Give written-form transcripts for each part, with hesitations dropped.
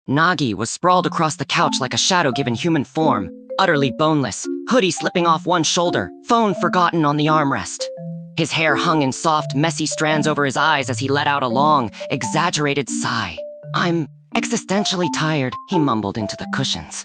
Nagi was sprawled across the couch like a shadow given human form, utterly boneless, hoodie slipping off one shoulder, phone forgotten on the armrest. His hair hung in soft, messy strands over his eyes as he let out a long, exaggerated sigh. "I'm existentially tired," he mumbled into the cushions.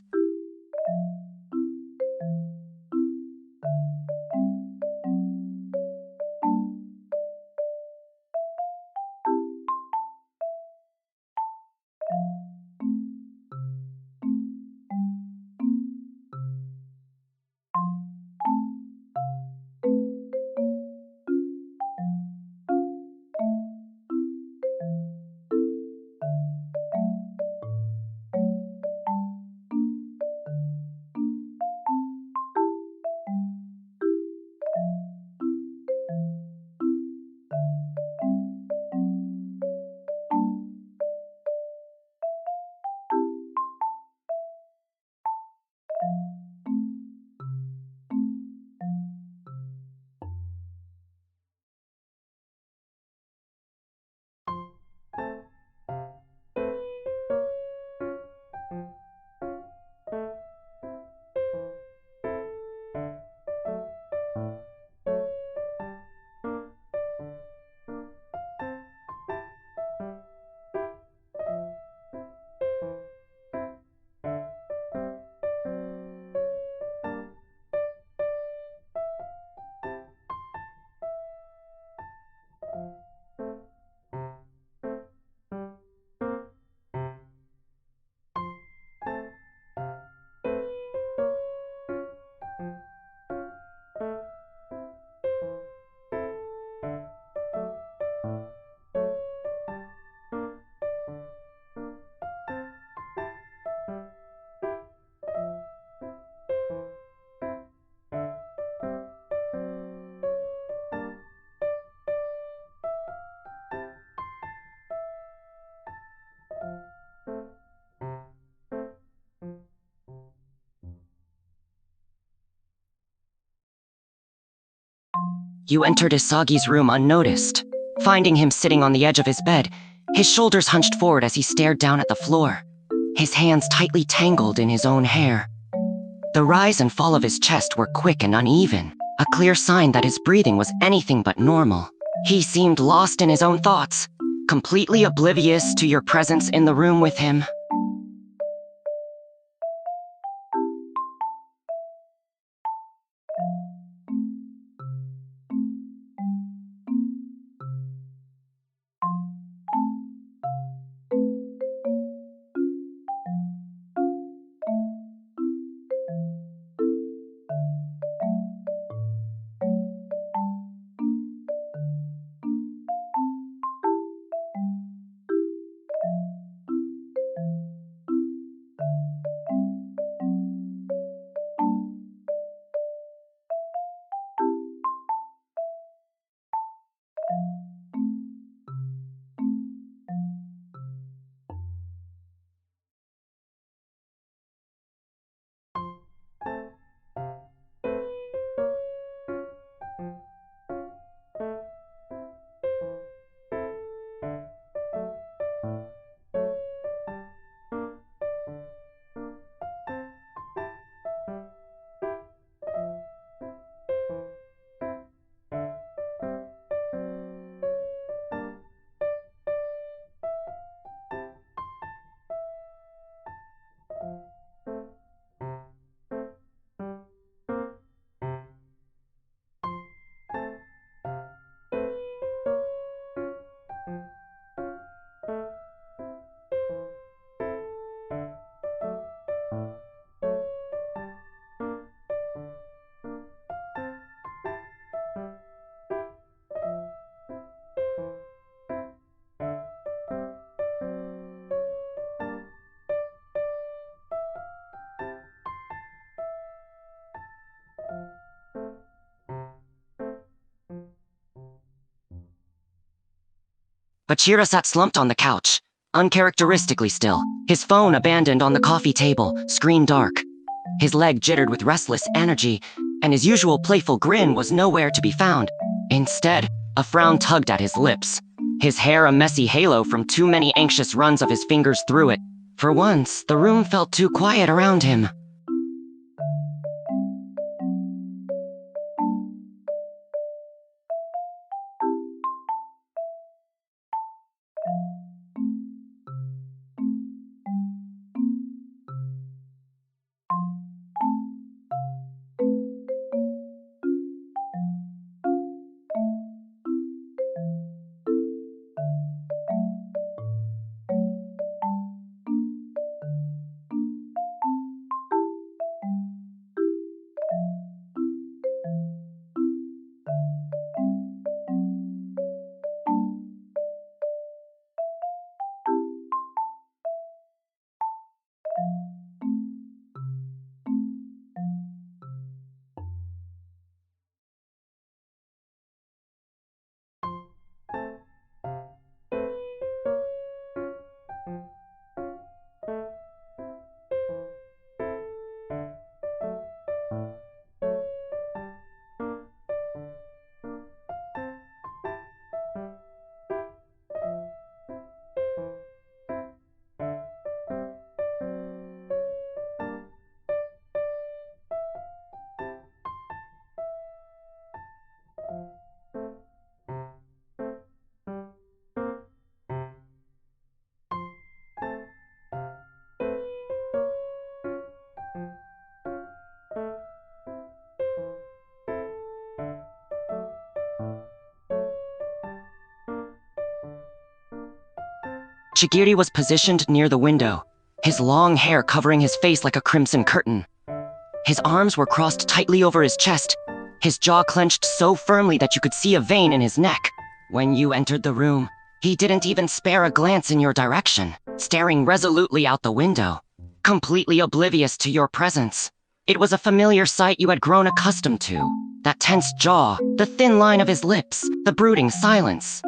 You entered Isagi's room unnoticed. Finding him sitting on the edge of his bed, his shoulders hunched forward as he stared down at the floor, his hands tightly tangled in his own hair. The rise and fall of his chest were quick and uneven, a clear sign that his breathing was anything but normal. He seemed lost in his own thoughts, completely oblivious to your presence in the room with him. Bachira sat slumped on the couch, uncharacteristically still, his phone abandoned on the coffee table, screen dark. His leg jittered with restless energy, and his usual playful grin was nowhere to be found. Instead, a frown tugged at his lips, his hair a messy halo from too many anxious runs of his fingers through it. For once, the room felt too quiet around him. Chigiri was positioned near the window, his long hair covering his face like a crimson curtain. His arms were crossed tightly over his chest, his jaw clenched so firmly that you could see a vein in his neck. When you entered the room, he didn't even spare a glance in your direction, staring resolutely out the window, completely oblivious to your presence. It was a familiar sight you had grown accustomed to. That tense jaw, the thin line of his lips, the brooding silence.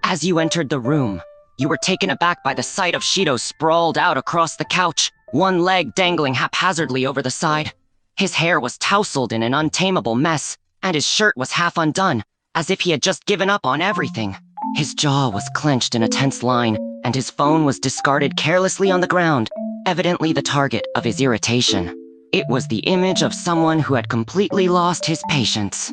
As you entered the room, you were taken aback by the sight of Shidou sprawled out across the couch, one leg dangling haphazardly over the side. His hair was tousled in an untamable mess, and his shirt was half undone, as if he had just given up on everything. His jaw was clenched in a tense line, and his phone was discarded carelessly on the ground, evidently the target of his irritation. It was the image of someone who had completely lost his patience.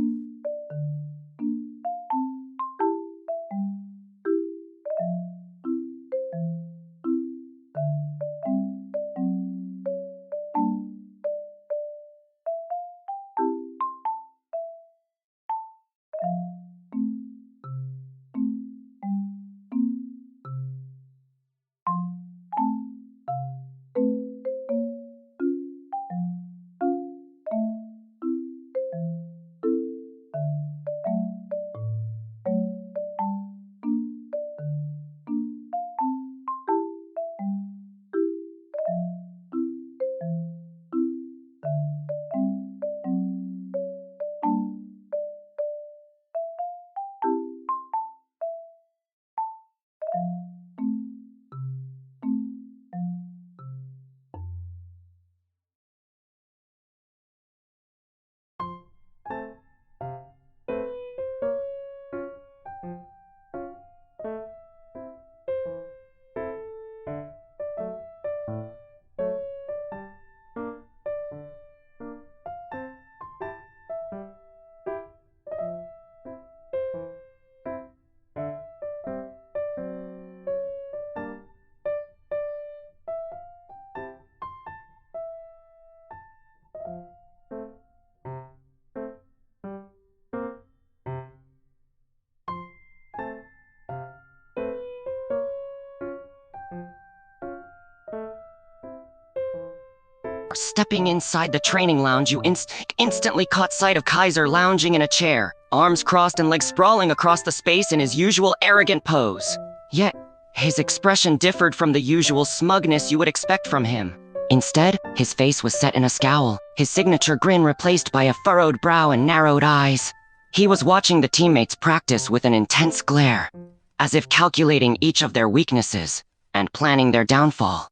Stepping inside the training lounge, you instantly caught sight of Kaiser lounging in a chair, arms crossed and legs sprawling across the space in his usual arrogant pose. Yet, his expression differed from the usual smugness you would expect from him. Instead, his face was set in a scowl, his signature grin replaced by a furrowed brow and narrowed eyes. He was watching the teammates practice with an intense glare, as if calculating each of their weaknesses and planning their downfall.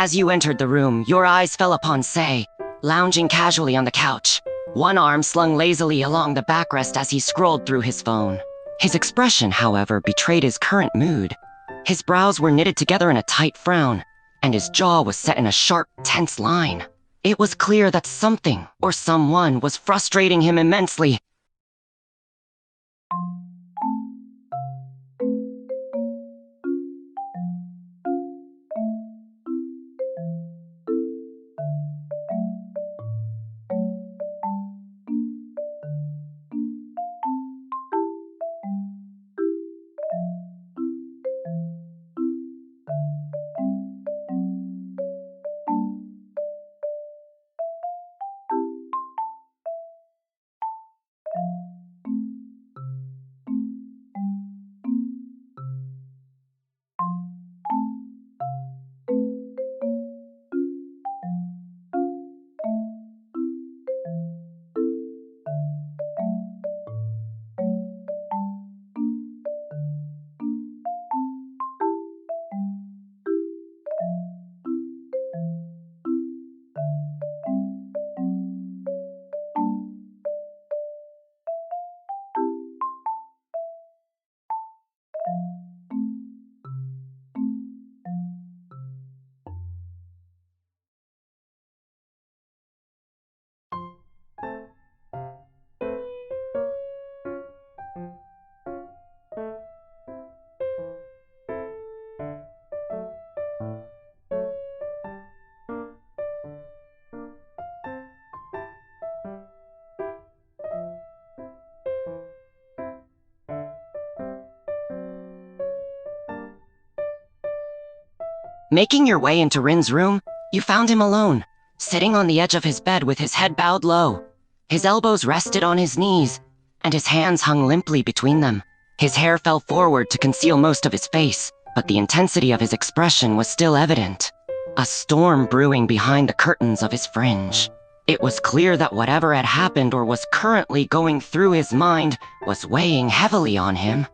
As you entered the room, your eyes fell upon Sei, lounging casually on the couch, one arm slung lazily along the backrest as he scrolled through his phone. His expression, however, betrayed his current mood. His brows were knitted together in a tight frown, and his jaw was set in a sharp, tense line. It was clear that something or someone was frustrating him immensely. Making your way into Rin's room, you found him alone, sitting on the edge of his bed with his head bowed low. His elbows rested on his knees, and his hands hung limply between them. His hair fell forward to conceal most of his face, but the intensity of his expression was still evident. A storm brewing behind the curtains of his fringe. It was clear that whatever had happened or was currently going through his mind was weighing heavily on him.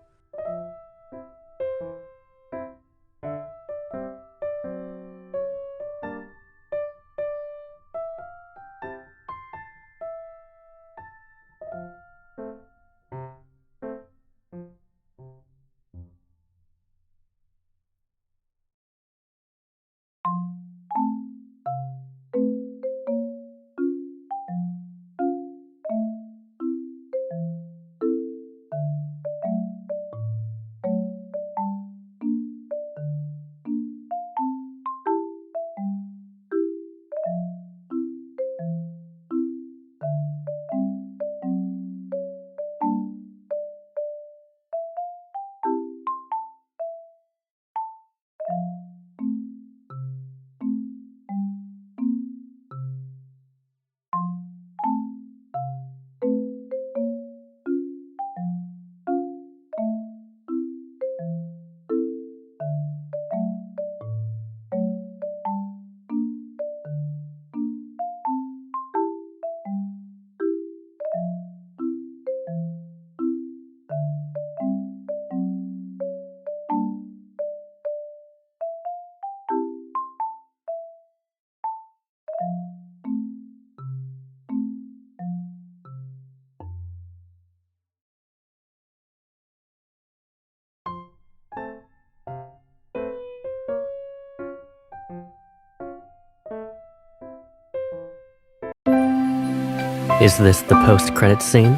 Is this the post-credits scene?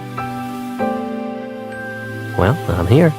Well, I'm here.